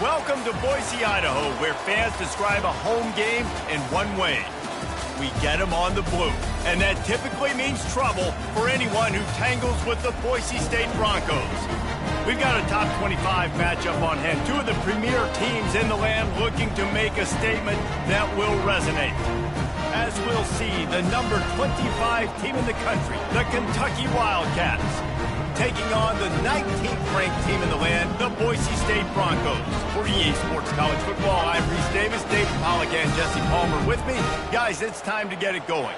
Welcome to Boise, Idaho, where fans describe a home game in one way. We get them on the blue, and that typically means trouble for anyone who tangles with the Boise State Broncos. We've got a top 25 matchup on hand, two of the premier teams in the land looking to make a statement that will resonate. As we'll see, the number 25 team in the country, the Kentucky Wildcats, taking on the 19th ranked team in the land, the Boise State Broncos. For EA Sports College Football, I'm Reese Davis, David Pollack, and Jesse Palmer with me. Guys, it's time to get it going.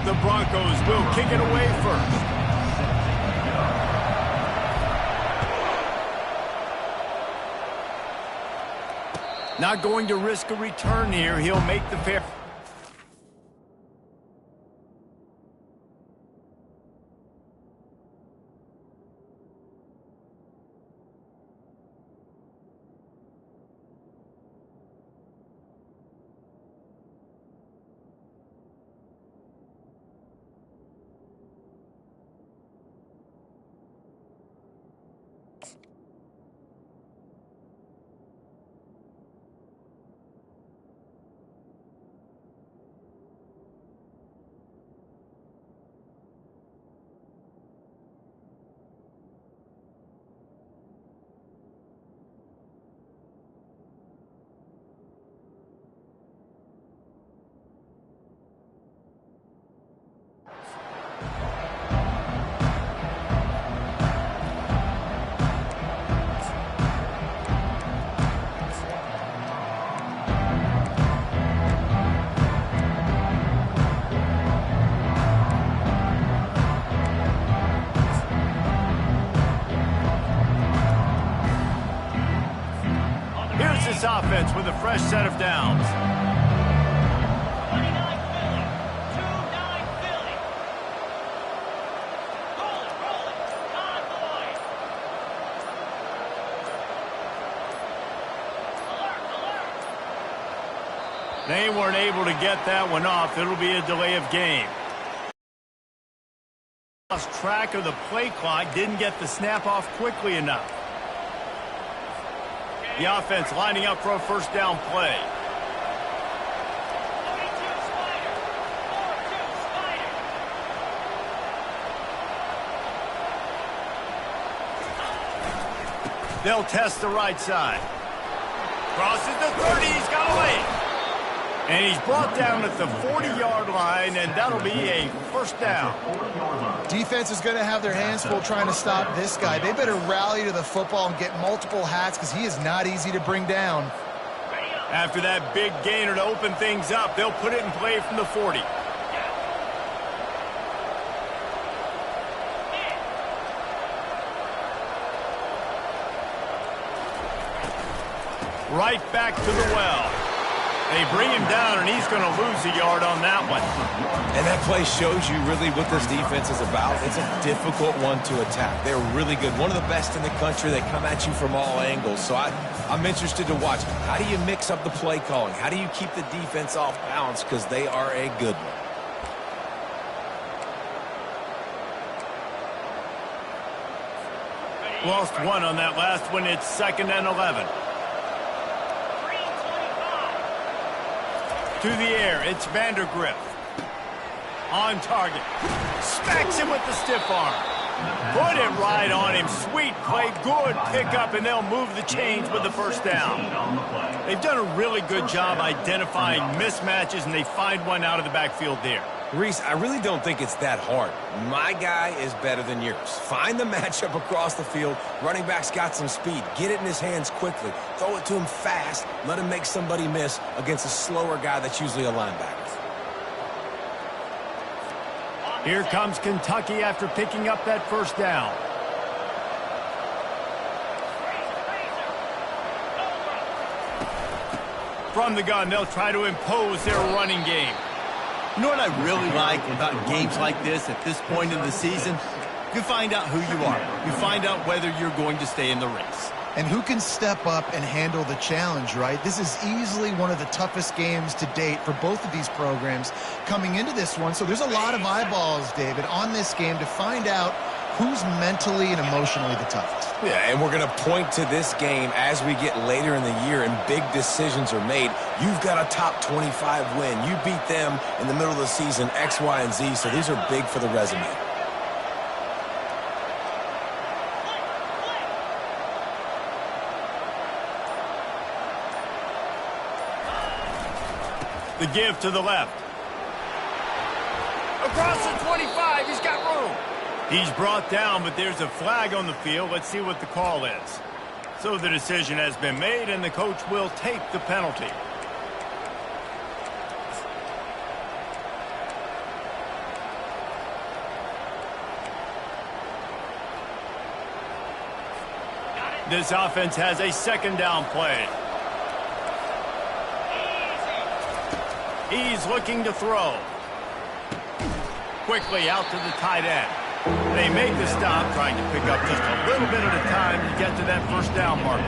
The Broncos will kick it away first. Not going to risk a return here. He'll make the fair. This offense with a fresh set of downs. 29 Philly. 2-9 Philly. Rolling. Convoy. Alert. They weren't able to get that one off. It'll be a delay of game. Lost track of the play clock. Didn't get the snap off quickly enough. The offense lining up for a first down play. 42 Spider. 4-2 Spider. They'll test the right side. Crosses the 30. He's got away. And he's brought down at the 40-yard line, and that'll be a first down. Defense is going to have their hands full trying to stop this guy. They better rally to the football and get multiple hats because he is not easy to bring down. After that big gainer to open things up, they'll put it in play from the 40. Right back to the well. They bring him down, and he's going to lose a yard on that one. And that play shows you really what this defense is about. It's a difficult one to attack. They're really good. One of the best in the country. They come at you from all angles. So I'm interested to watch. How do you mix up the play calling? How do you keep the defense off balance? Because they are a good one. Lost one on that last one. It's 2nd and 11. To the air, it's Vandergriff. On target. Smacks him with the stiff arm. Put it right on him. Sweet play, good pickup, and they'll move the chains with the first down. They've done a really good job identifying mismatches, and they find one out of the backfield there. Reese, I really don't think it's that hard. My guy is better than yours. Find the matchup across the field. Running back's got some speed. Get it in his hands quickly. Throw it to him fast. Let him make somebody miss against a slower guy that's usually a linebacker. Here comes Kentucky after picking up that first down. From the gun, they'll try to impose their running game. You know what I really like about games like this at this point in the season? You find out who you are. You find out whether you're going to stay in the race. And who can step up and handle the challenge, right? This is easily one of the toughest games to date for both of these programs coming into this one. So there's a lot of eyeballs, David, on this game to find out who's mentally and emotionally the toughest. Yeah, and we're going to point to this game as we get later in the year and big decisions are made. You've got a top 25 win. You beat them in the middle of the season, X, Y, and Z, so these are big for the resume. The give to the left. Across the 25, he's got room. He's brought down, but there's a flag on the field. Let's see what the call is. So the decision has been made, and the coach will take the penalty. This offense has a second down play. He's looking to throw. Quickly out to the tight end. They make the stop, trying to pick up just a little bit at a time to get to that first down marker.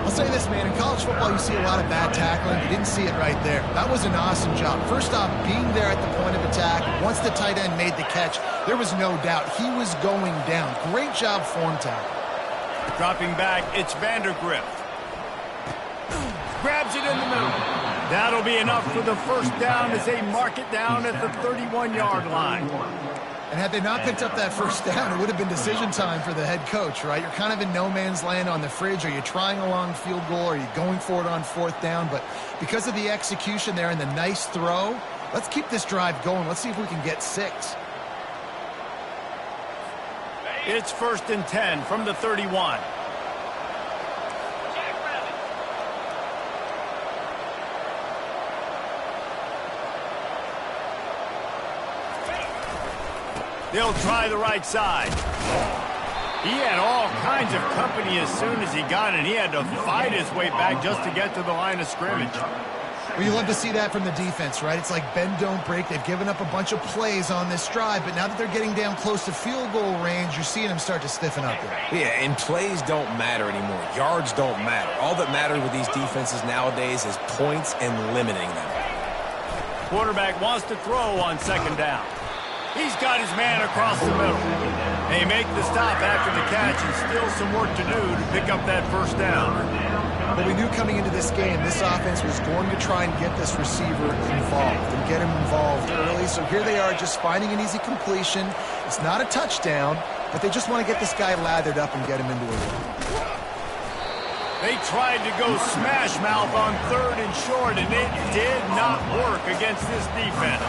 I'll say this, man. In college football, you see a lot of bad tackling. You didn't see it right there. That was an awesome job. First off, being there at the point of attack. Once the tight end made the catch, there was no doubt he was going down. Great job form tackle. Dropping back, it's Vandergrift. Grabs it in the middle. That'll be enough for the first down as they mark it down at the 31-yard line. And had they not picked up that first down, it would have been decision time for the head coach, right? You're kind of in no man's land on the fridge. Are you trying a long field goal? Are you going for it on fourth down? But because of the execution there and the nice throw, let's keep this drive going. Let's see if we can get 6. It's 1st and 10 from the 31. They'll try the right side. He had all kinds of company as soon as he got it. He had to fight his way back just to get to the line of scrimmage. Well, you love to see that from the defense, right? It's like bend, don't break. They've given up a bunch of plays on this drive, but now that they're getting down close to field goal range, you're seeing them start to stiffen up there. Yeah, and plays don't matter anymore. Yards don't matter. All that matters with these defenses nowadays is points and limiting them. Quarterback wants to throw on second down. He's got his man across the middle. They make the stop after the catch and still some work to do to pick up that first down. But we knew coming into this game, this offense was going to try and get this receiver involved and get him involved early. So here they are just finding an easy completion. It's not a touchdown, but they just want to get this guy lathered up and get him into a run. They tried to go smash mouth on 3rd and short, and it did not work against this defense.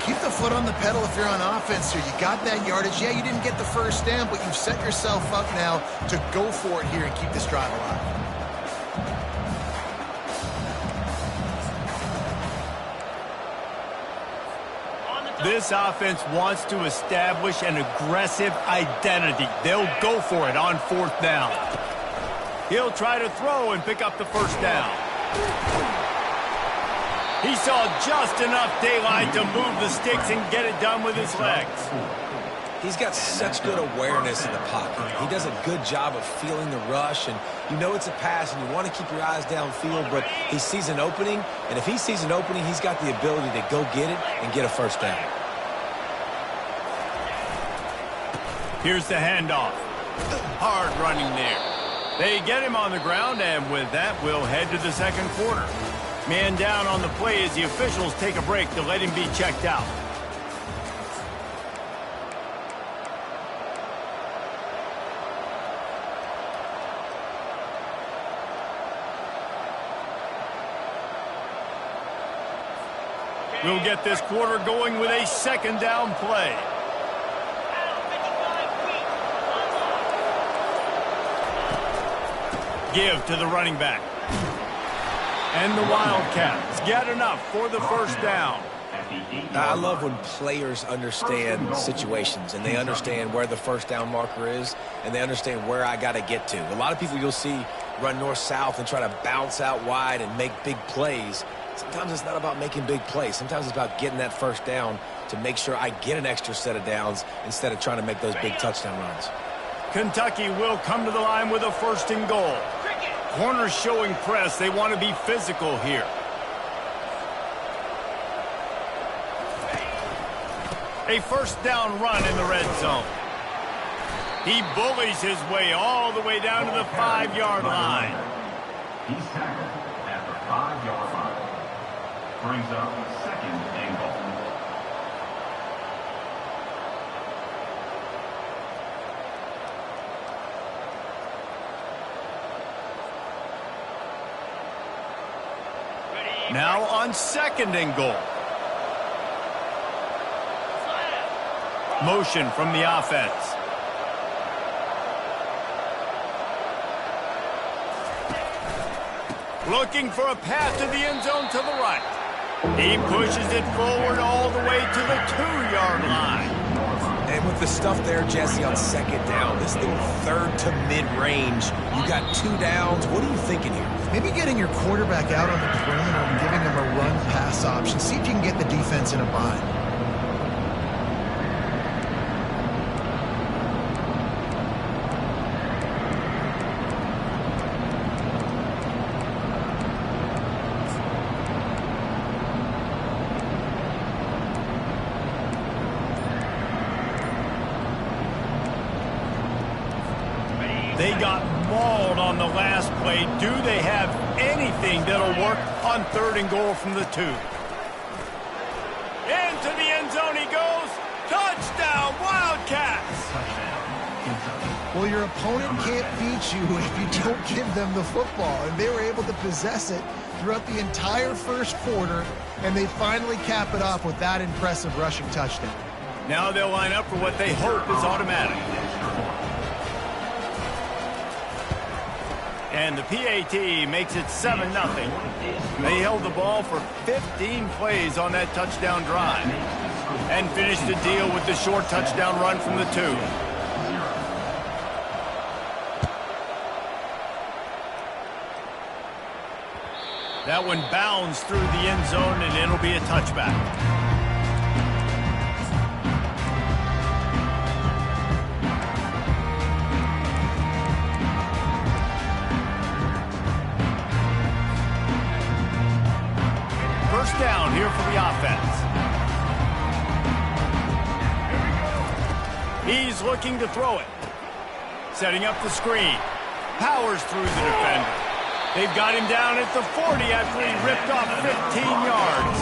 Keep the foot on the pedal if you're on offense here. You got that yardage. Yeah, you didn't get the first down, but you've set yourself up now to go for it here and keep this drive alive. This offense wants to establish an aggressive identity. They'll go for it on 4th down. He'll try to throw and pick up the first down. He saw just enough daylight to move the sticks and get it done with his legs. He's got such good awareness in the pocket. He does a good job of feeling the rush, and you know it's a pass, and you want to keep your eyes downfield, but he sees an opening, and if he sees an opening, he's got the ability to go get it and get a first down. Here's the handoff. Hard running there. They get him on the ground, and with that, we'll head to the second quarter. Man down on the play as the officials take a break to let him be checked out. We'll get this quarter going with a second down play. Give to the running back. And the Wildcats get enough for the first down. I love when players understand situations and they understand where the first down marker is and they understand where I got to get to. A lot of people you'll see run north-south and try to bounce out wide and make big plays. Sometimes it's not about making big plays. Sometimes it's about getting that first down to make sure I get an extra set of downs instead of trying to make those big touchdown runs. Kentucky will come to the line with a 1st and goal. Cricket. Corners showing press. They want to be physical here. A 1st down run in the red zone. He bullies his way all the way down to the 5-yard line. He's tackled at the 5-yard line. Brings up 2nd and goal. Now on 2nd and goal. Motion from the offense. Looking for a path to the end zone to the right. He pushes it forward all the way to the 2-yard line. And with the stuff there, Jesse, on 2nd down, this little 3rd to mid-range, you got 2 downs. What are you thinking here? Maybe getting your quarterback out on the perimeter and giving him a run-pass option. See if you can get the defense in a bind. They got mauled on the last play. Do they have anything that'll work on 3rd and goal from the 2? Into the end zone he goes. Touchdown, Wildcats! Well, your opponent can't beat you if you don't give them the football. And they were able to possess it throughout the entire 1st quarter, and they finally cap it off with that impressive rushing touchdown. Now they'll line up for what they hope is automatic. And the PAT makes it 7-0. They held the ball for 15 plays on that touchdown drive and finished the deal with the short touchdown run from the 2. That one bounds through the end zone, and it'll be a touchback. Down here for the offense. He's looking to throw it. Setting up the screen. Powers through the defender. They've got him down at the 40 after he ripped off 15 yards.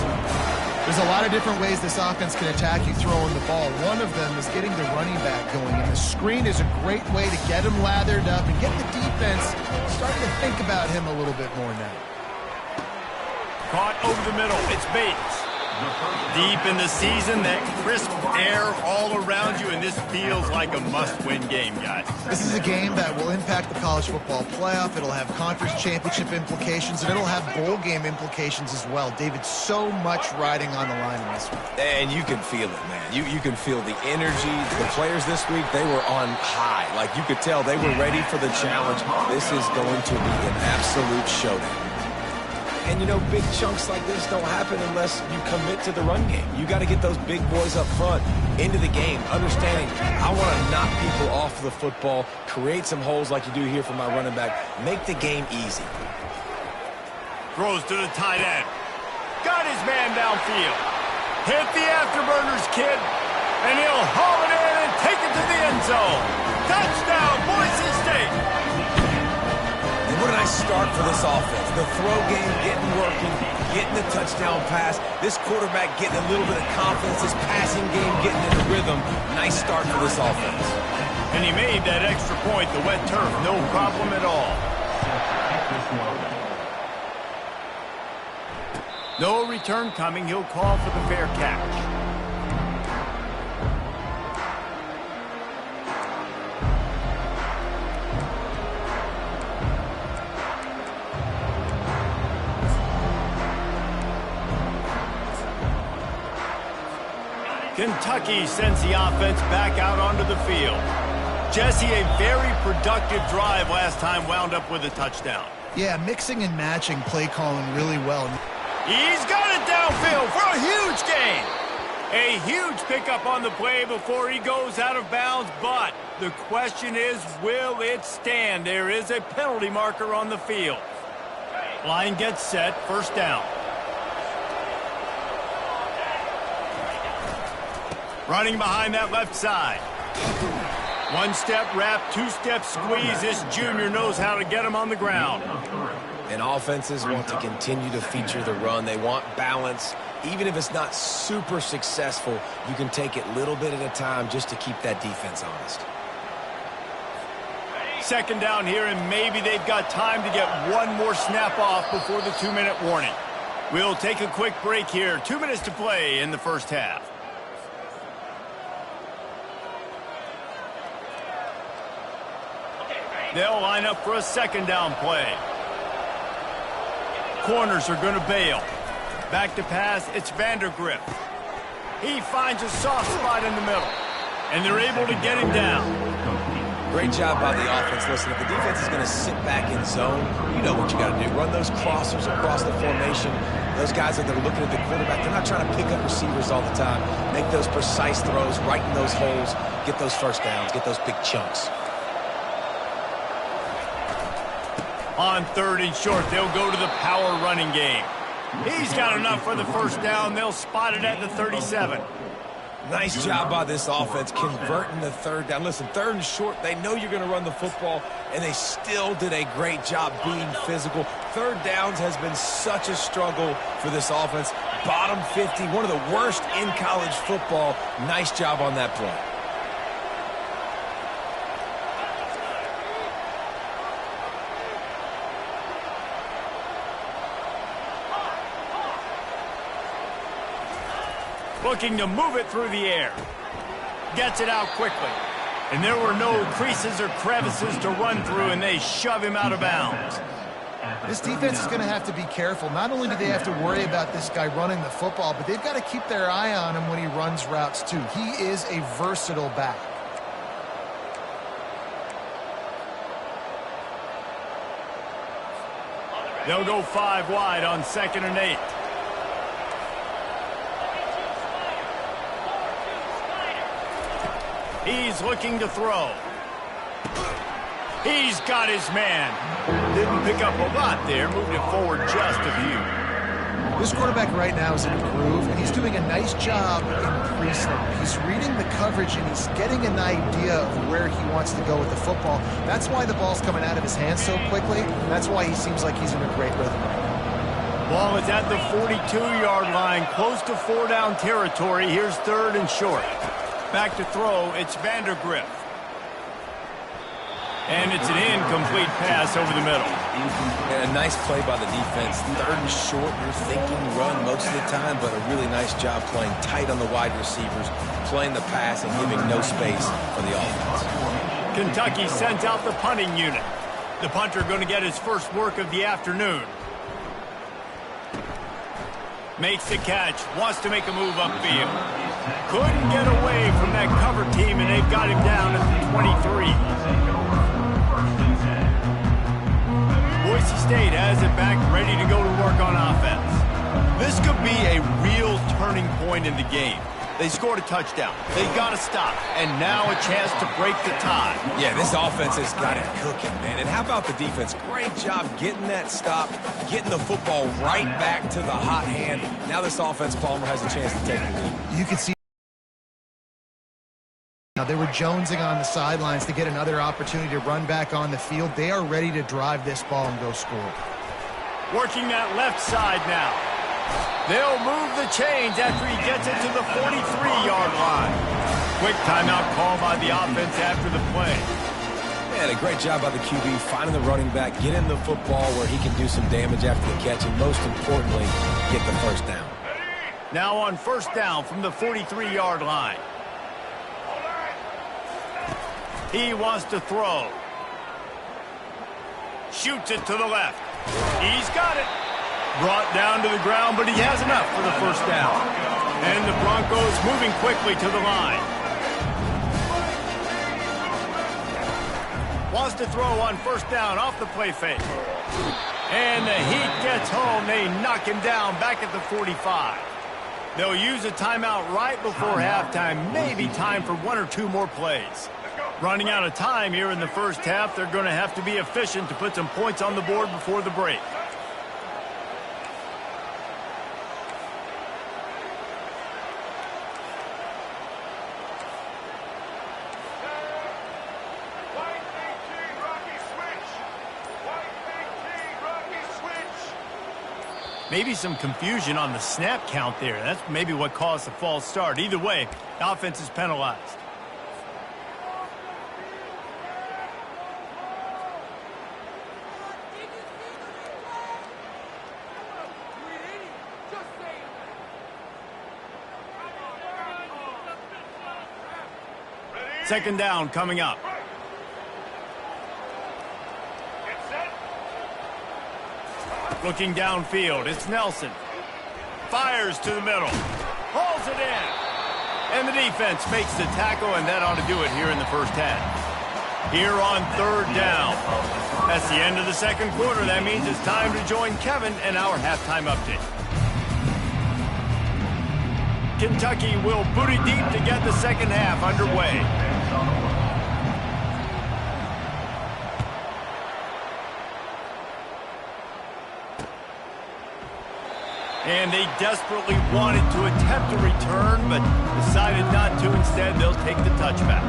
There's a lot of different ways this offense can attack you throwing the ball. One of them is getting the running back going, and the screen is a great way to get him lathered up and get the defense starting to think about him a little bit more now. Caught over the middle. It's Bates. Deep in the season, that crisp air all around you, and this feels like a must-win game, guys. This is a game that will impact the college football playoff. It'll have conference championship implications, and it'll have bowl game implications as well. David, so much riding on the line in this one. And you can feel it, man. You can feel the energy. The players this week, they were on high. Like, you could tell they were ready for the challenge. This is going to be an absolute showdown. And, you know, big chunks like this don't happen unless you commit to the run game. You got to get those big boys up front into the game, understanding I want to knock people off the football, create some holes like you do here for my running back, make the game easy. Throws to the tight end. Got his man downfield. Hit the afterburners, kid. And he'll haul it in and take it to the end zone. Touchdown, Boise State. What a nice start for this offense. The throw game getting working, getting the touchdown pass. This quarterback getting a little bit of confidence. This passing game getting in the rhythm. Nice start for this offense. And he made that extra point, the wet turf, no problem at all. No return coming. He'll call for the fair catch. Kentucky sends the offense back out onto the field. Jesse, a very productive drive last time, wound up with a touchdown. Yeah, mixing and matching play calling really well. He's got it downfield for a huge gain. A huge pickup on the play before he goes out of bounds, but the question is, will it stand? There is a penalty marker on the field. Line gets set, first down. Running behind that left side. One-step wrap, two-step squeeze. This junior knows how to get him on the ground. And offenses want to continue to feature the run. They want balance. Even if it's not super successful, you can take it little bit at a time just to keep that defense honest. Second down here, and maybe they've got time to get one more snap off before the 2-minute warning. We'll take a quick break here. 2 minutes to play in the first half. They'll line up for a second down play. Corners are going to bail. Back to pass, it's Vandergrift. He finds a soft spot in the middle, and they're able to get him down. Great job by the offense. Listen, if the defense is going to sit back in zone, you know what you got to do. Run those crossers across the formation. Those guys that are looking at the quarterback, they're not trying to pick up receivers all the time. Make those precise throws, right in those holes, get those first downs, get those big chunks. On third and short, they'll go to the power running game. He's got enough for the first down. They'll spot it at the 37. Nice job by this offense converting the third down. Listen, third and short, they know you're going to run the football, and they still did a great job being physical. Third downs has been such a struggle for this offense. Bottom 50, one of the worst in college football. Nice job on that play. Looking to move it through the air. Gets it out quickly. And there were no creases or crevices to run through, and they shove him out of bounds. This defense is going to have to be careful. Not only do they have to worry about this guy running the football, but they've got to keep their eye on him when he runs routes too. He is a versatile back. They'll go 5 wide on 2nd and 8. He's looking to throw. He's got his man. Didn't pick up a lot there. Moved it forward just a few. This quarterback right now is in a groove, and he's doing a nice job in pre-snap. He's reading the coverage, and he's getting an idea of where he wants to go with the football. That's why the ball's coming out of his hands so quickly. That's why he seems like he's in a great rhythm right now. Ball is at the 42-yard line, close to 4-down territory. Here's 3rd and short. Back to throw, it's Vandergrift. And it's an incomplete pass over the middle. And a nice play by the defense. 3rd and short, you're thinking run most of the time, but a really nice job playing tight on the wide receivers, playing the pass and giving no space for the offense. Kentucky sends out the punting unit. The punter going to get his first work of the afternoon. Makes the catch, wants to make a move upfield. Couldn't get away from that cover team, and they've got him down at the 23. Boise State has it back, ready to go to work on offense. This could be a real turning point in the game. They scored a touchdown. They got to stop, and now a chance to break the tie. Yeah, this offense has got it cooking, man. And how about the defense? Great job getting that stop, getting the football right back to the hot hand. Now this offense, Palmer, has a chance to take the lead. You can see now they were jonesing on the sidelines to get another opportunity to run back on the field. They are ready to drive this ball and go score. Working that left side now. They'll move the chains after he gets it to the 43-yard line. Quick timeout call by the offense after the play. Man, a great job by the QB finding the running back, getting the football where he can do some damage after the catch, and most importantly, get the first down. Now on first down from the 43-yard line. He wants to throw. Shoots it to the left. He's got it. Brought down to the ground, but he has enough for the first down. And the Broncos moving quickly to the line. Wants to throw on first down off the play fake. And the heat gets home. They knock him down back at the 45. They'll use a timeout right before halftime, maybe time for 1 or 2 more plays. Running out of time here in the first half, they're going to have to be efficient to put some points on the board before the break. Maybe some confusion on the snap count there. That's maybe what caused the false start. Either way, the offense is penalized. Second down coming up. Looking downfield, it's Nelson. Fires to the middle. Hauls it in. And the defense makes the tackle, and that ought to do it here in the first half. Here on third down. That's the end of the second quarter. That means it's time to join Kevin and our halftime update. Kentucky will boot it deep to get the second half underway. And they desperately wanted to attempt a return, but decided not to. Instead, they'll take the touchback.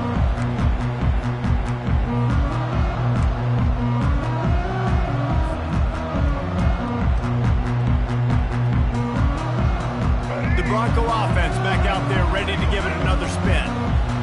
The Bronco offense back out there ready to give it another spin.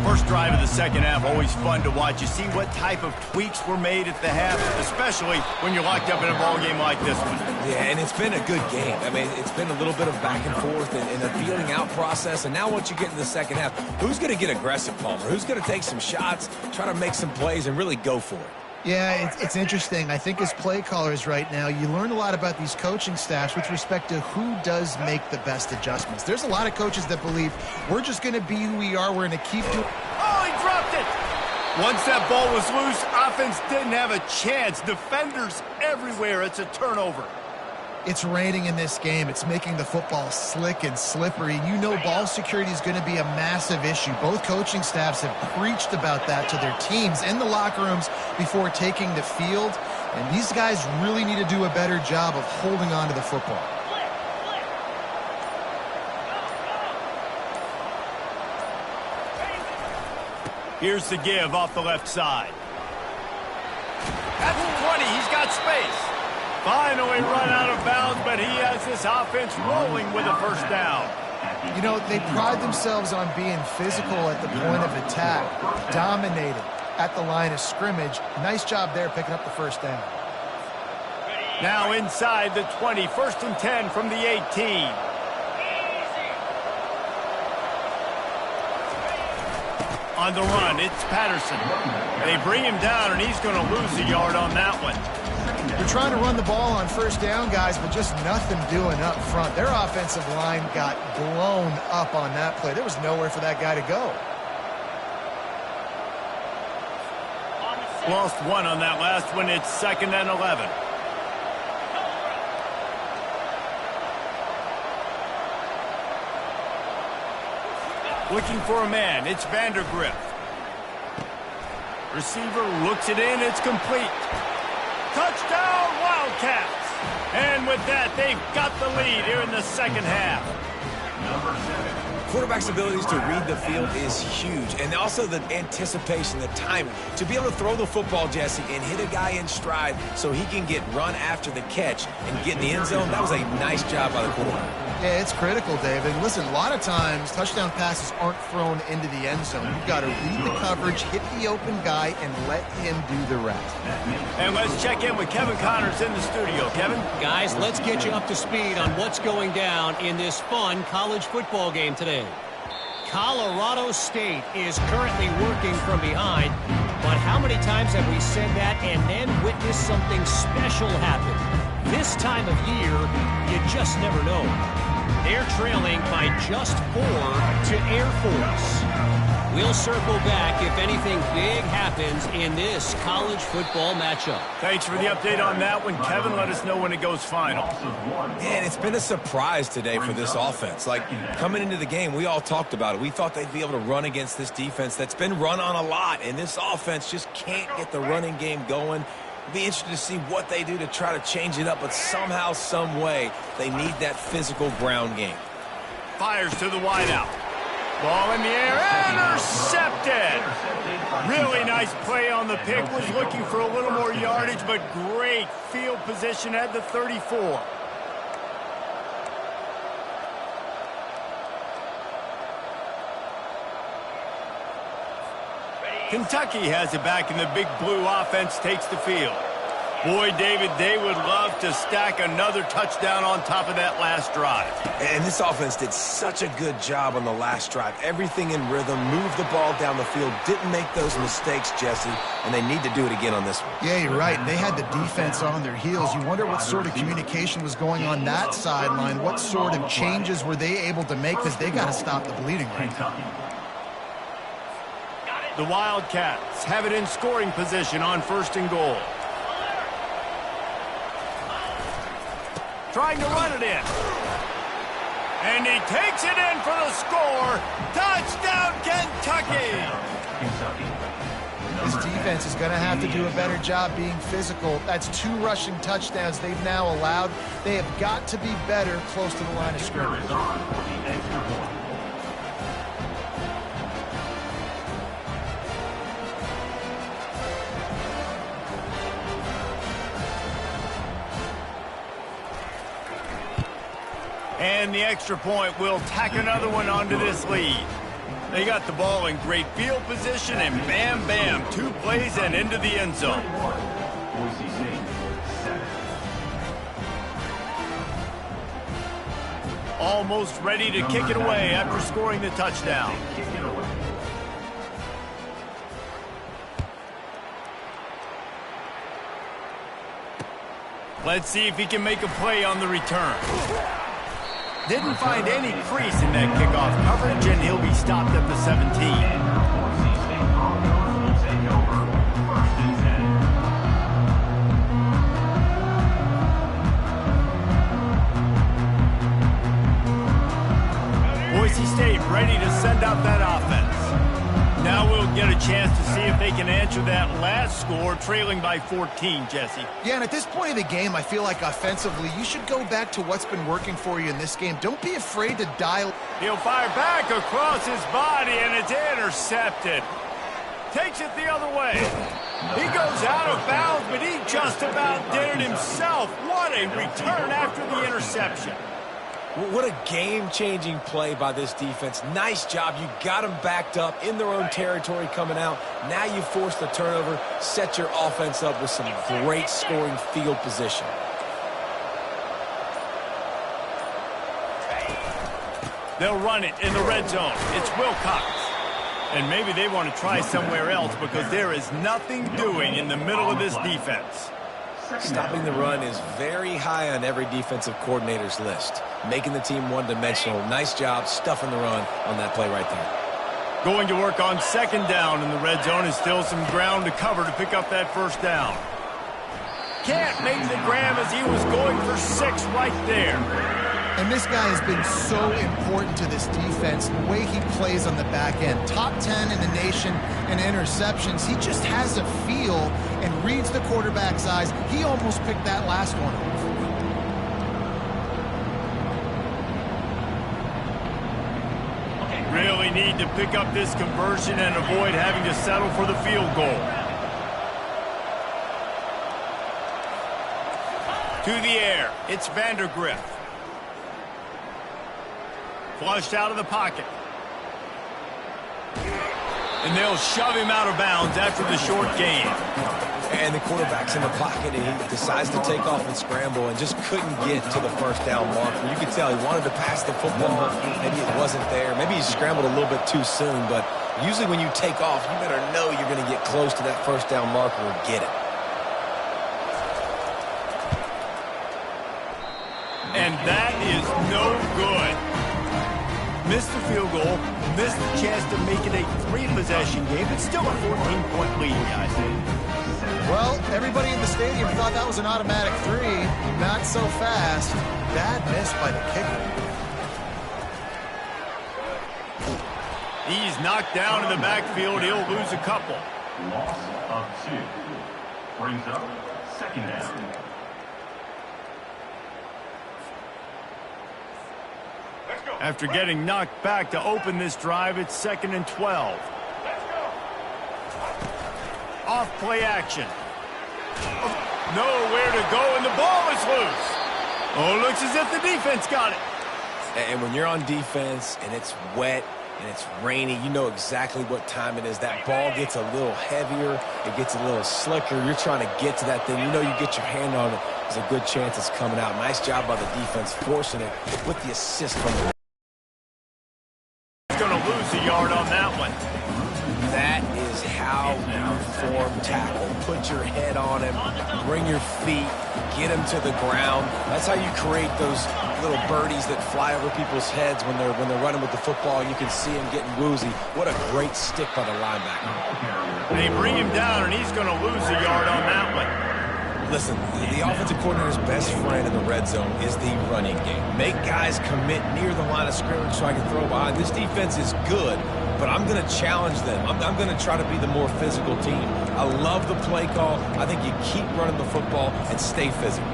First drive of the second half, always fun to watch. You see what type of tweaks were made at the half, especially when you're locked up in a ball game like this one. Yeah, and it's been a good game. I mean, it's been a little bit of back and forth and a feeling out process. And now once you get in the second half, who's going to get aggressive, Palmer? Who's going to take some shots, try to make some plays, and really go for it? Yeah, it's interesting. I think as play callers right now, you learn a lot about these coaching staffs with respect to who does make the best adjustments. There's a lot of coaches that believe we're just going to be who we are. We're going to keep doing. Oh, he dropped it! Once that ball was loose, offense didn't have a chance. Defenders everywhere. It's a turnover. It's raining in this game. It's making the football slick and slippery. You know ball security is going to be a massive issue. Both coaching staffs have preached about that to their teams in the locker rooms before taking the field. And these guys really need to do a better job of holding on to the football. Here's the give off the left side. That's 20. He's got space. Finally run out of bounds, but he has this offense rolling with a first down. You know, they pride themselves on being physical at the point of attack, dominating at the line of scrimmage. Nice job there picking up the first down. Now inside the 20, first and 10 from the 18. On the run, it's Patterson. They bring him down, and he's going to lose a yard on that one. They're trying to run the ball on first down, guys, but just nothing doing up front. Their offensive line got blown up on that play. There was nowhere for that guy to go. Lost one on that last one. It's second and 11. Looking for a man. It's Vandergrift. Receiver looks it in. It's complete. Touchdown, Wildcats! And with that, they've got the lead here in the second half. Number 7. Quarterback's abilities to read the field is huge, and also the anticipation, the timing. To be able to throw the football, Jesse, and hit a guy in stride so he can get run after the catch and get in the end zone, that was a nice job by the quarterback. Yeah, it's critical, David. Listen, a lot of times touchdown passes aren't thrown into the end zone. You've got to read the coverage, hit the open guy, and let him do the rest. And let's check in with Kevin Connors in the studio. Kevin? Guys, let's get you up to speed on what's going down in this fun college football game today. Colorado State is currently working from behind, but how many times have we said that and then witnessed something special happen? This time of year, you just never know. They're trailing by just 4 to Air Force. We'll circle back if anything big happens in this college football matchup. Thanks for the update on that one, Kevin. Let us know when it goes final. And it's been a surprise today for this offense. Like, coming into the game, we all talked about it. We thought they'd be able to run against this defense that's been run on a lot, and this offense just can't get the running game going. It'll be interesting to see what they do to try to change it up, but somehow, some way, they need that physical ground game. Fires to the wideout. Ball in the air, intercepted. Really nice play on the pick. Was looking for a little more yardage, but great field position at the 34. Kentucky has it back, and the Big Blue offense takes the field. Boy, David, they would love to stack another touchdown on top of that last drive. And this offense did such a good job on the last drive. Everything in rhythm, moved the ball down the field, didn't make those mistakes, Jesse, and they need to do it again on this one. Yeah, you're right. They had the defense on their heels. You wonder what sort of communication was going on that sideline. What sort of changes were they able to make, because they got to stop the bleeding right now. The Wildcats have it in scoring position on 1st and goal. Trying to run it in. And he takes it in for the score. Touchdown, Kentucky! This defense is going to have to do a better job being physical. That's 2 rushing touchdowns they've now allowed. They have got to be better close to the line of scrimmage. And the extra point will tack another one onto this lead. They got the ball in great field position, and bam, bam, 2 plays and into the end zone. Boise State, 7. Almost ready to kick it away after scoring the touchdown. Kick it away. Let's see if he can make a play on the return. Didn't find any crease in that kickoff coverage, and he'll be stopped at the 17. Boise State Broncos will take over 1st and 10. Boise State ready to send out that offense. Now we'll get a chance to see if they can answer that last score, trailing by 14, Jesse. Yeah, and at this point of the game, I feel like offensively, you should go back to what's been working for you in this game. Don't be afraid to dial. He'll fire back across his body, and it's intercepted. Takes it the other way. He goes out of bounds, but he just about did it himself. What a return after the interception. What a game-changing play by this defense. Nice job. You got them backed up in their own territory coming out. Now you force the turnover, set your offense up with some great scoring field position. They'll run it in the red zone. It's Wilcox. And maybe they want to try somewhere else because there is nothing doing in the middle of this defense. Stopping the run is very high on every defensive coordinator's list. Making the team one-dimensional. Nice job stuffing the run on that play right there. Going to work on 2nd down in the red zone is still some ground to cover to pick up that 1st down. Can't make the grab as he was going for 6 right there. And this guy has been so important to this defense, the way he plays on the back end. Top 10 in the nation in interceptions. He just has a feel and reads the quarterback's eyes. He almost picked that last one off. Really need to pick up this conversion and avoid having to settle for the field goal. To the air, it's Vandergriff. Flushed out of the pocket. And they'll shove him out of bounds after the short gain. And the quarterback's in the pocket, and he decides to take off and scramble and just couldn't get to the 1st down marker. You could tell he wanted to pass the football. Maybe it wasn't there. Maybe he scrambled a little bit too soon, but usually when you take off, you better know you're going to get close to that 1st down marker and get it. And that is no good. Missed the field goal, missed the chance to make it a 3-possession game, but still a 14-point lead, guys. Well, everybody in the stadium thought that was an automatic 3. Not so fast. Bad miss by the kicker. He's knocked down in the backfield. He'll lose a couple. Loss of 2. Brings up second down. After getting knocked back to open this drive, it's 2nd and 12. Off play action. Nowhere to go, and the ball is loose. Oh, looks as if the defense got it. And when you're on defense and it's wet and it's rainy, you know exactly what time it is. That ball gets a little heavier. It gets a little slicker. You're trying to get to that thing. You know you get your hand on it. There's a good chance it's coming out. Nice job by the defense forcing it with the assist from the... Going to lose a yard on that one. That is how you form tackle. Put your head on him, bring your feet, get him to the ground. That's how you create those little birdies that fly over people's heads when they're running with the football. You can see him getting woozy. What a great stick by the linebacker. They bring him down, and he's going to lose a yard on that one. Listen, the offensive coordinator's best friend in the red zone is the running game. Make guys commit near the line of scrimmage so I can throw behind. This defense is good, but I'm going to challenge them. I'm going to try to be the more physical team. I love the play call. I think you keep running the football and stay physical.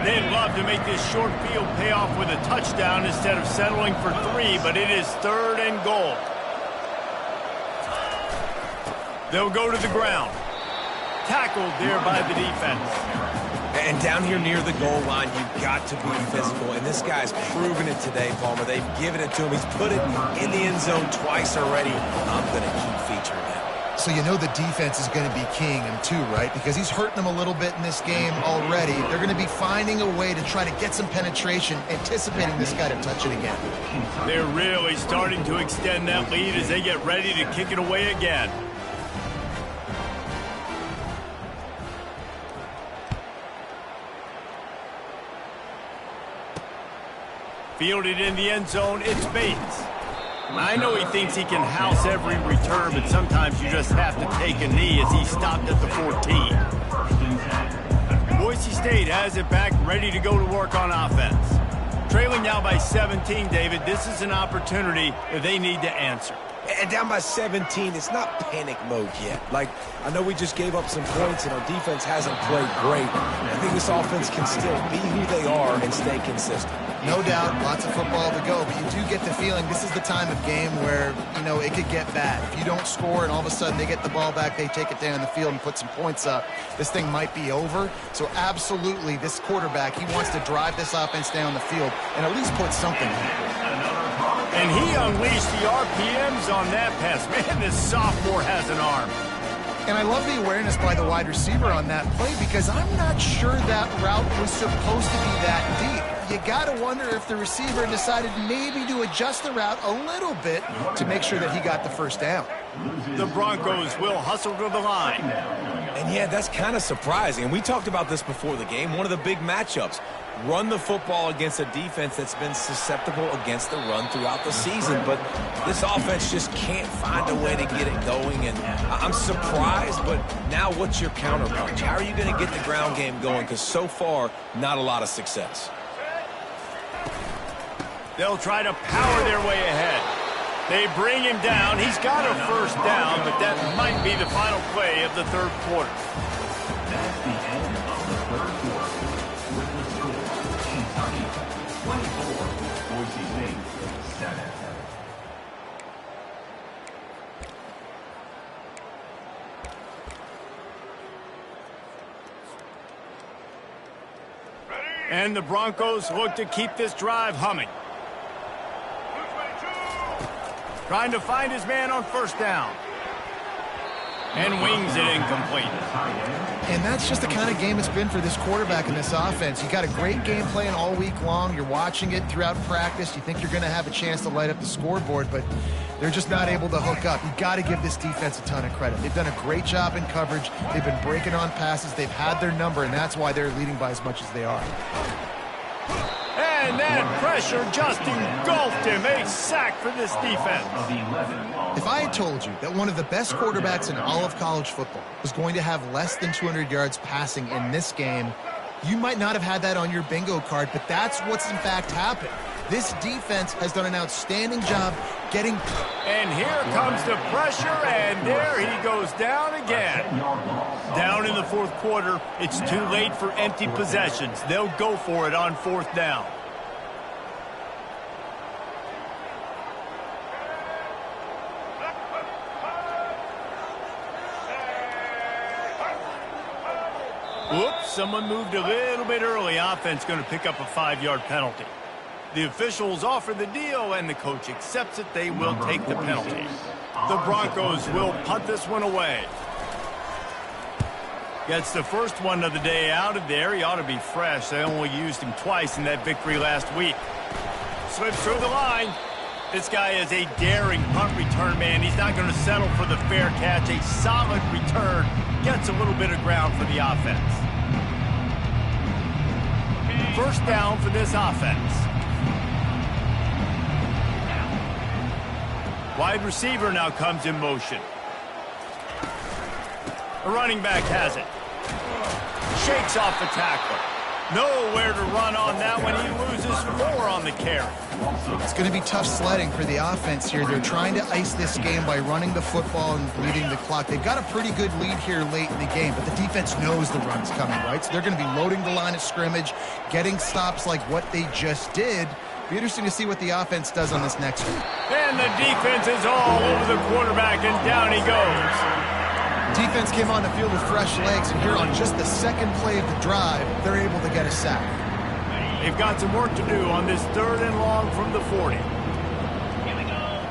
They'd love to make this short field pay off with a touchdown instead of settling for 3, but it is 3rd and goal. They'll go to the ground. Tackled there by the defense. And down here near the goal line, you've got to be physical. And this guy's proven it today, Palmer. They've given it to him. He's put it in the end zone twice already. I'm going to keep featuring him. So you know the defense is going to be keying him too, right? Because he's hurting them a little bit in this game already. They're going to be finding a way to try to get some penetration, anticipating this guy to touch it again. They're really starting to extend that lead as they get ready to kick it away again. Fielded in the end zone, it's Bates. I know he thinks he can house every return, but sometimes you just have to take a knee as he stopped at the 14. Boise State has it back, ready to go to work on offense. Trailing now by 17, David. This is an opportunity if they need to answer. And down by 17, it's not panic mode yet. Like, I know we just gave up some points and our defense hasn't played great. I think this offense can still be who they are and stay consistent. No doubt, lots of football to go, but you do get the feeling this is the time of game where, you know, it could get bad. If you don't score and all of a sudden they get the ball back, they take it down the field and put some points up, this thing might be over. So absolutely, this quarterback, he wants to drive this offense down the field and at least put something in. And he unleashed the RPMs on that pass. Man, this sophomore has an arm. And I love the awareness by the wide receiver on that play because I'm not sure that route was supposed to be that deep. You got to wonder if the receiver decided maybe to adjust the route a little bit to make sure that he got the first down. The Broncos will hustle to the line. And yeah, that's kind of surprising. And we talked about this before the game. One of the big matchups. Run the football against a defense that's been susceptible against the run throughout the season. But this offense just can't find a way to get it going. And I'm surprised, but now what's your counterpunch? How are you going to get the ground game going? Because so far, not a lot of success. They'll try to power their way ahead. They bring him down. He's got a first down, but that might be the final play of the third quarter. That's the end of the third quarter. With the score, Kentucky 24, Boise State 7. And the Broncos look to keep this drive humming. Trying to find his man on first down. And wings it incomplete. And that's just the kind of game it's been for this quarterback in this offense. You got a great game plan all week long. You're watching it throughout practice. You think you're going to have a chance to light up the scoreboard, but they're just not able to hook up. You've got to give this defense a ton of credit. They've done a great job in coverage. They've been breaking on passes. They've had their number, and that's why they're leading by as much as they are. And And pressure just engulfed him. A sack for this defense. If I had told you that one of the best quarterbacks in all of college football was going to have less than 200 yards passing in this game, you might not have had that on your bingo card, but that's what's in fact happened. This defense has done an outstanding job getting... And here comes the pressure, and there he goes down again. Down in the fourth quarter, it's too late for empty possessions. They'll go for it on fourth down. Whoops, someone moved a little bit early. Offense going to pick up a 5-yard penalty. The officials offer the deal, and the coach accepts it. They will take the penalty. The Broncos will punt this one away. Gets the first one of the day out of there. He ought to be fresh. They only used him twice in that victory last week. Slips through the line. This guy is a daring punt return man. He's not going to settle for the fair catch. A solid return. Gets a little bit of ground for the offense. First down for this offense. Wide receiver now comes in motion. The running back has it. Shakes off the tackler. Nowhere to run on that when he loses 4 on the carry. It's going to be tough sledding for the offense here. They're trying to ice this game by running the football and bleeding the clock. They've got a pretty good lead here late in the game, but the defense knows the run's coming, right? So they're going to be loading the line of scrimmage, getting stops like what they just did. Be interesting to see what the offense does on this next one. And the defense is all over the quarterback, and down he goes. Defense came on the field with fresh legs, and here on just the second play of the drive, they're able to get a sack. They've got some work to do on this 3rd and long from the 40. Here we go.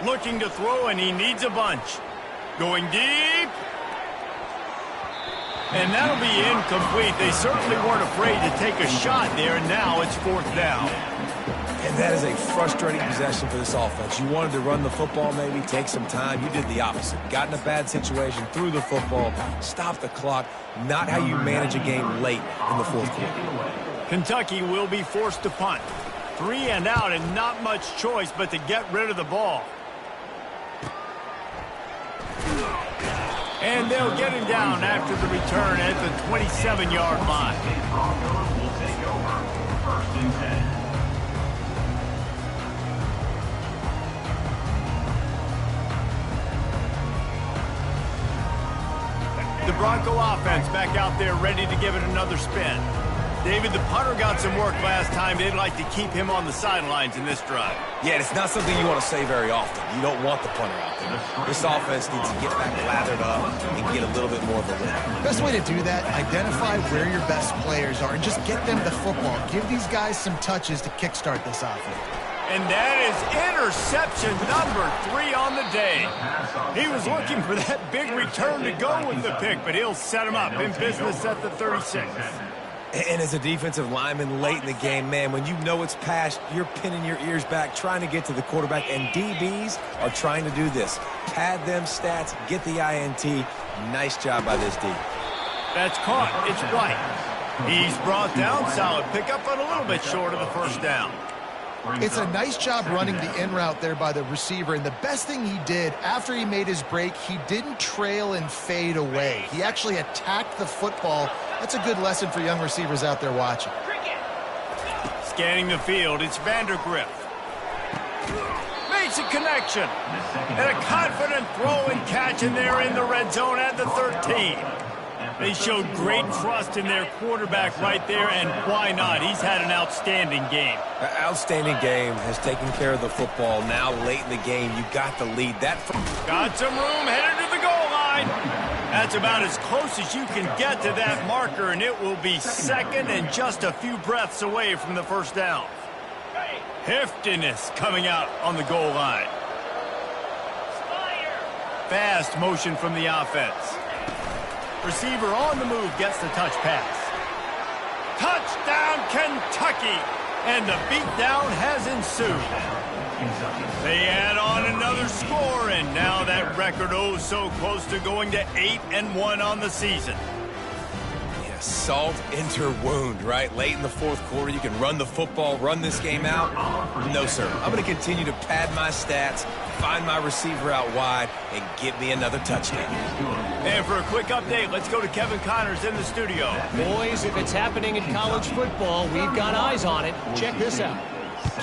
40. Looking to throw, and he needs a bunch. Going deep. And that'll be incomplete. They certainly weren't afraid to take a shot there, and now it's 4th down. And that is a frustrating possession for this offense. You wanted to run the football, maybe take some time. You did the opposite. Got in a bad situation, threw the football, stopped the clock. Not how you manage a game late in the fourth quarter. Kentucky will be forced to punt. 3 and out, and not much choice but to get rid of the ball. And they'll get him down after the return at the 27-yard line. Broncos will take over. 1st and 10. The Bronco offense back out there ready to give it another spin. David, the punter got some work last time. They'd like to keep him on the sidelines in this drive. Yeah, it's not something you want to say very often. You don't want the punter out there. This offense needs to get back lathered up and get a little bit more of a lift. Best way to do that, identify where your best players are and just get them the football. Give these guys some touches to kickstart this offense. And that is interception number 3 on the day. He was looking for that big return to go with the pick, but he'll set him up in business at the 36. And as a defensive lineman late in the game, man, when you know it's past, you're pinning your ears back, trying to get to the quarterback, and DBs are trying to do this. Pad them stats, get the INT. Nice job by this D. That's caught. It's White. He's brought down. Solid pickup, but a little bit short of the first down. It's a nice job running the in route there by the receiver, and the best thing he did after he made his break, he didn't trail and fade away. He actually attacked the football. That's a good lesson for young receivers out there watching. Scanning the field, it's Vandergrift. Makes a connection. And a confident throw and catch, and they're in the red zone at the 13. They showed great trust in their quarterback right there, and why not? He's had an outstanding game. Outstanding game, has taken care of the football. Now late in the game, you got the lead. Got some room, headed to the goal line. That's about as close as you can get to that marker, and it will be second and just a few breaths away from the first down. Heftiness coming out on the goal line. Fast motion from the offense. Receiver on the move gets the touch pass. Touchdown, Kentucky! And the beatdown has ensued. They add on another score, and now that record oh so close to going to 8-1 on the season. Yeah, salt into wound, right? Late in the fourth quarter, you can run the football, run this game out. No, sir. I'm going to continue to pad my stats, find my receiver out wide, and get me another touchdown. And for a quick update, let's go to Kevin Connors in the studio. Boys, if it's happening in college football, we've got eyes on it. Check this out.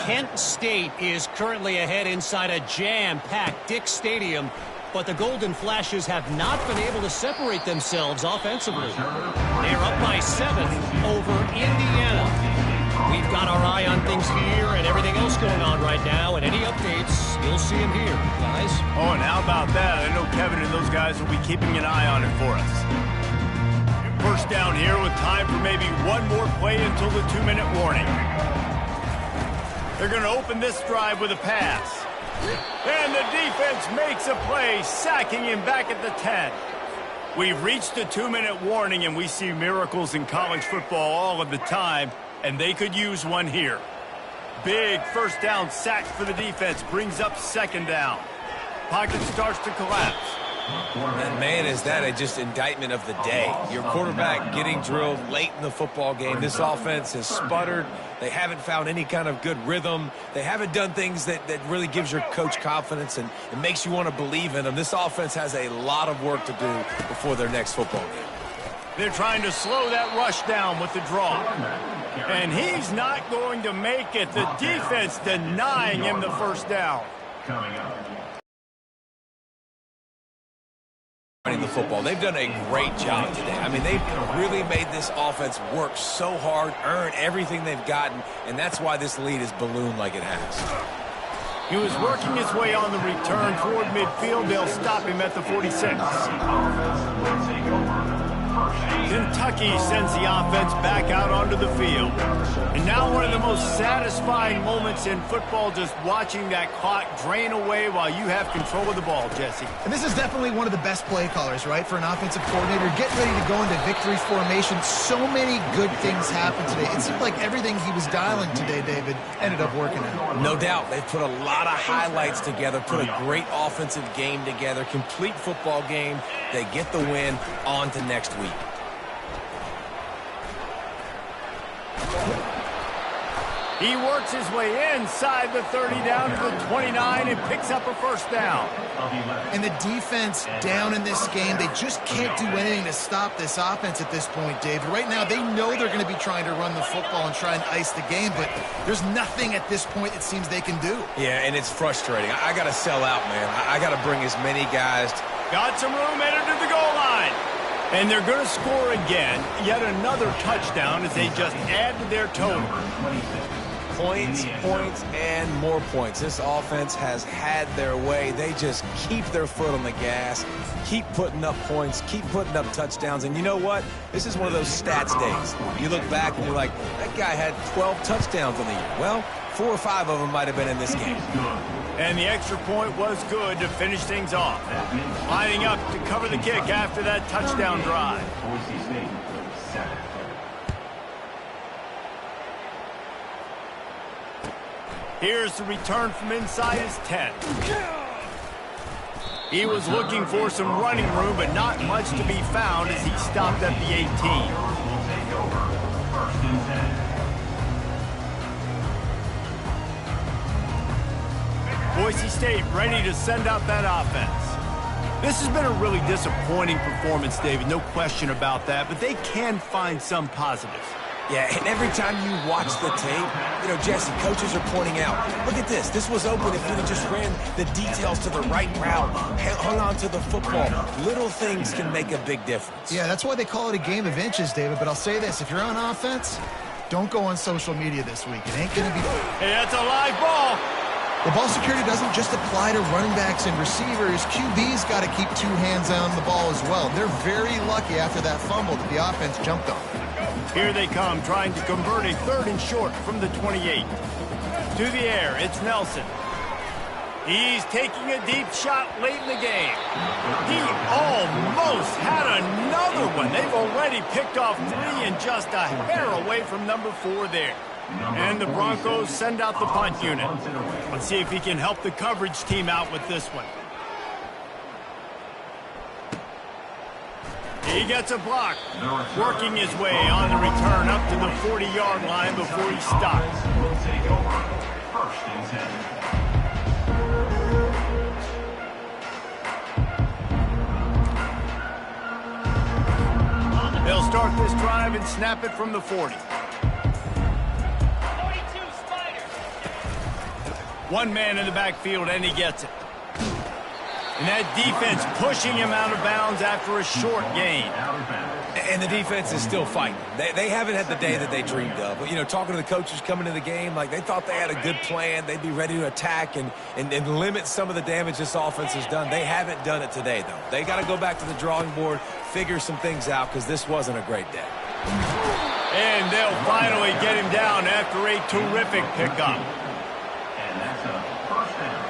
Kent State is currently ahead inside a jam-packed Dick Stadium, but the Golden Flashes have not been able to separate themselves offensively. They're up by 7 over Indiana. We've got our eye on things here and everything else going on right now, and any updates, you'll see them here, guys. Oh, and how about that? I know Kevin and those guys will be keeping an eye on it for us. First down here with time for maybe one more play until the 2-minute warning. They're going to open this drive with a pass. And the defense makes a play, sacking him back at the 10. We've reached the 2-minute warning, and we see miracles in college football all of the time, and they could use one here. Big first down sack for the defense brings up second down. Pocket starts to collapse. And man, is that just indictment of the day. Your quarterback getting drilled late in the football game. This offense has sputtered. They haven't found any kind of good rhythm. They haven't done things that really gives your coach confidence and it makes you want to believe in them. This offense has a lot of work to do before their next football game. They're trying to slow that rush down with the draw. And he's not going to make it. The defense denying him the first down. Coming up. The football. They've done a great job today. I mean, they've really made this offense work so hard, earn everything they've gotten, and that's why this lead is ballooned like it has. He was working his way on the return toward midfield. They'll stop him at the 46. Kentucky sends the offense back out onto the field. And now one of the most satisfying moments in football, just watching that clock drain away while you have control of the ball, Jesse. And this is definitely one of the best play callers, right, for an offensive coordinator. Getting ready to go into victory formation. So many good things happened today. It seemed like everything he was dialing today, David, ended up working out. No doubt. They've put a lot of highlights together, put a great offensive game together, complete football game. They get the win. On to next week. He works his way inside the 30 down to the 29 and picks up a first down. And the defense down in this game, they just can't do anything to stop this offense at this point, David. Right now, they know they're going to be trying to run the football and try and ice the game, but there's nothing at this point it seems they can do. Yeah, and it's frustrating. I got to sell out, man. I got to bring as many guys. Got some room headed to the goal line. And they're going to score again. Yet another touchdown as they just add to their total. Points, points, and more points. This offense has had their way. They just keep their foot on the gas, keep putting up points, keep putting up touchdowns. And you know what? This is one of those stats days. You look back and you're like, that guy had 12 touchdowns on the year. Well, 4 or 5 of them might have been in this game. And the extra point was good to finish things off. Lining up to cover the kick after that touchdown drive. Here's the return from inside his 10. He was looking for some running room, but not much to be found as he stopped at the 18. Boise State ready to send out that offense. This has been a really disappointing performance, David, no question about that, but they can find some positives. Yeah, and every time you watch the tape, you know, Jesse, coaches are pointing out, look at this. This was open if you just ran the details to the right route, hung on to the football. Little things can make a big difference. Yeah, that's why they call it a game of inches, David. But I'll say this, if you're on offense, don't go on social media this week. It ain't going to be... Hey, that's a live ball. The ball security doesn't just apply to running backs and receivers. QB's got to keep 2 hands on the ball as well. They're very lucky after that fumble that the offense jumped on. Here they come, trying to convert a 3rd and short from the 28. To the air, it's Nelson. He's taking a deep shot late in the game. He almost had another one. They've already picked off 3 and just a hair away from number 4 there. And the Broncos send out the punt unit. Let's see if he can help the coverage team out with this one. He gets a block, working his way on the return up to the 40-yard line before he stops. Will take over. First and 10. They'll start this drive and snap it from the 40. 42 Spiders. One man in the backfield, and he gets it. And that defense pushing him out of bounds after a short gain. Out of bounds. And the defense is still fighting. They haven't had the day that they dreamed of. But, you know, talking to the coaches coming to the game, like they thought they had a good plan. They'd be ready to attack and limit some of the damage this offense has done. They haven't done it today, though. They got to go back to the drawing board, figure some things out, because this wasn't a great day. And they'll finally get him down after a terrific pickup. And that's a first down.